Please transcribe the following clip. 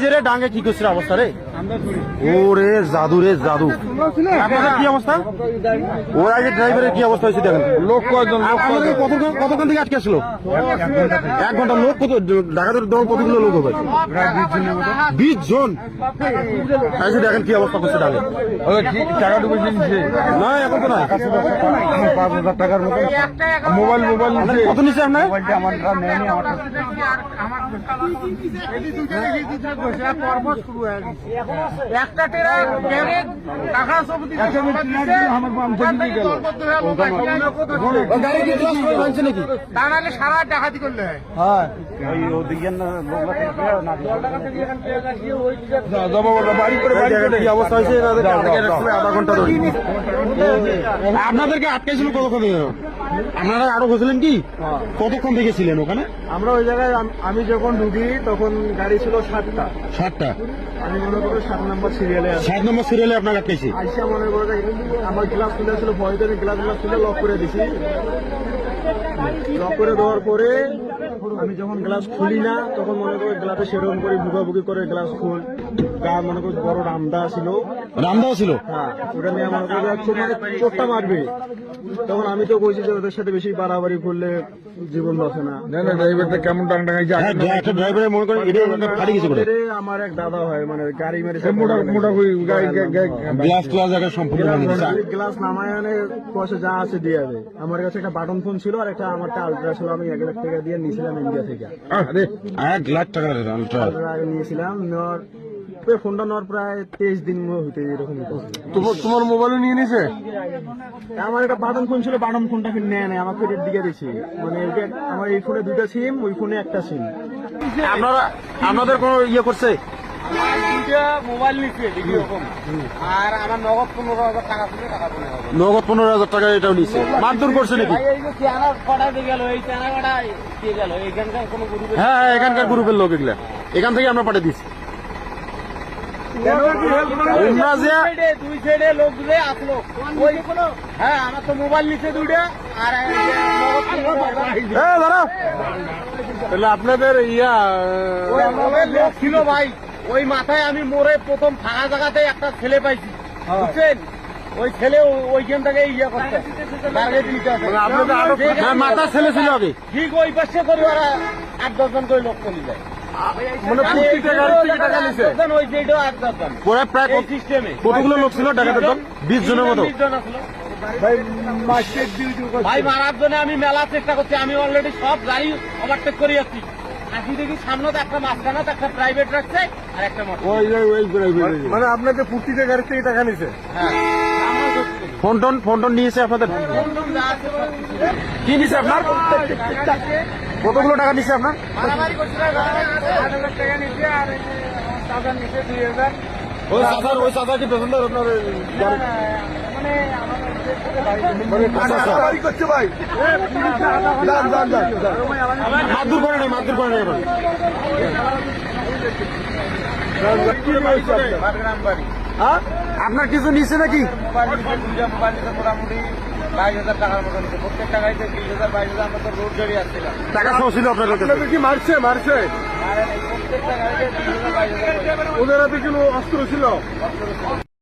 যে রে ডাঙ্গে কি করছে অবস্থা রে? ওরে জাদু রে জাদু। আপনাদের কি অবস্থা? ওর আগে ড্রাইভারের কি অবস্থা হয়েছে দেখেন। লোক কয়জন? কতক্ষণ থেকে আটকে আসলো? 1 ঘন্টা। লোক কত? ডাকাতের দল কতগুলো লোক হবে? 20 জন। আচ্ছা দেখেন কি অবস্থা করছে ডাঙ্গে। টাকা ঢুকে নিচ্ছে না এখন তো না। 5,000 টাকার মতো মোবাইল কত নিচ্ছে আপনার? আমার নেয়নি আমার একটা টেরা টাকা সব তাহলে সারা ডাকাতি করলে কি অবস্থা হয়েছে? আধা ঘন্টা ধরে আপনাদেরকে আটকাইছিল কতক্ষণ থেকে? আপনারা আরো গেছিলেন কি? কতক্ষণ থেকে ছিলেন ওখানে? আমরা ওই জায়গায় আমি যখন ঢুকি তখন গাড়ি ছিল 7টা। আমি মনে করো 7 নম্বর সিরিয়ালে 7 নম্বর সিরিয়ালে আপনার আটকাইছি। আইসা মনে করো আমার গ্লাস খুলে ছিল, ভয় করে গ্লাস খুলে লক করে দিছি। লক করে দেওয়ার পরে আমি যখন গ্লাস খুলি না তখন মনে করো গ্লাসে সেরকম করে বুকাবুকি করে গ্লাস খুল মনে করো বড় রামদাও ছিল। হ্যাঁ, ওটা নিয়ে মনে করো চোটটা মারবে। তখন আমি তো কইছি যে ওদের সাথে বেশি বাড়াবাড়ি করলে জীবন বাঁচে না। ড্রাইভারটা কেমন ড্রাইভারে মনে করেন ফাটি গেছে বলে আমার এক দাদা হয়, মানে গাড়ি মেরেছে গ্লাস সম্পূর্ণ গ্লাস নামায় আনে পয়সা যা আছে দিয়ে দেয়। আমার কাছে একটা বাটন ফোন ছিল আর একটা আমারটা আলট্রা ছিল, আমি 1 লাখ টাকা দিয়ে নিয়েছিলাম ইন্ডিয়া থেকে। 1 লাখ টাকা নিয়েছিলাম। নেওয়ার ফোনটা নেওয়ার প্রায় 23 দিন হইতে এরকম। তোমার মোবাইলও নিয়ে নিছে? আমার একটা বাটন ফোন ছিল, বাটন ফোনটা নেয় নাই, আমাকে রেট দিকে দিছি। মানে আমার এই ফোনে 2টা সিম, ওই ফোনে 1টা সিম। আপনাদের কোনো ইয়ে করছে? মোবাইল নিচ্ছে আর আমার নগদ 15,000 টাকা ছিল, টাকা নগদ 15,000 টাকা এটাও নিচ্ছে। মারধর করছে নাকি? হ্যাঁ, এখানকার গ্রুপের লোক এগুলা, এখান থেকে আমরা পাঠিয়ে দিচ্ছি। দুই সাইডে লোক আসলো। হ্যাঁ, আমার তো মোবাইল নিচ্ছে 2টা আর তাহলে আপনাদের লোক ছিল ভাই। ওই মাথায় আমি মোড়ে প্রথম ফাঁকা জায়গাতে একটা ছেলে পাইছি, বুঝছেন? ওই ছেলে ওইখান থেকে ইয়ে করতে মাথা ছেলে ছিল আগে, ঠিক ওই পাশে করে ওরা 8-10 জন করে লোক চলে যায়। কতগুলো লোক ছিল ডাকাতের দল? 20 জনের মতো। ভাই মারার জন্য আমি মেলা চেষ্টা করছি। আমি অলরেডি সব গাড়ি ওভারটেক করে যাচ্ছি। আসি দেখি সামনে একটা মাঝখানে একটা প্রাইভেট রাখছে আর একটা মোটর। মানে আপনাদের ফুর্তিতে গাড়ি থেকে টাকা নিছে? ফোন টোন নিয়েছে আপনাদের? কি নিছে আপনার? কতগুলো টাকা নিছে আপনার? ওই চাচা কি পেছনদার আপনার? মারধর করে নাই আপনার কিছু নিচ্ছে নাকি? মোটামুটি 22,000 টাকার মতো নিচ্ছে। প্রত্যেকটা গাড়িতে 20,000 22,000 আমার তো রোড গাড়ি আসছিলাম। টাকা সহ ছিল আপনার কাছে? কি মারছে প্রত্যেকটা গাড়িতে 20,000 22,000। ওদের হাতে কোনো অস্ত্র ছিল?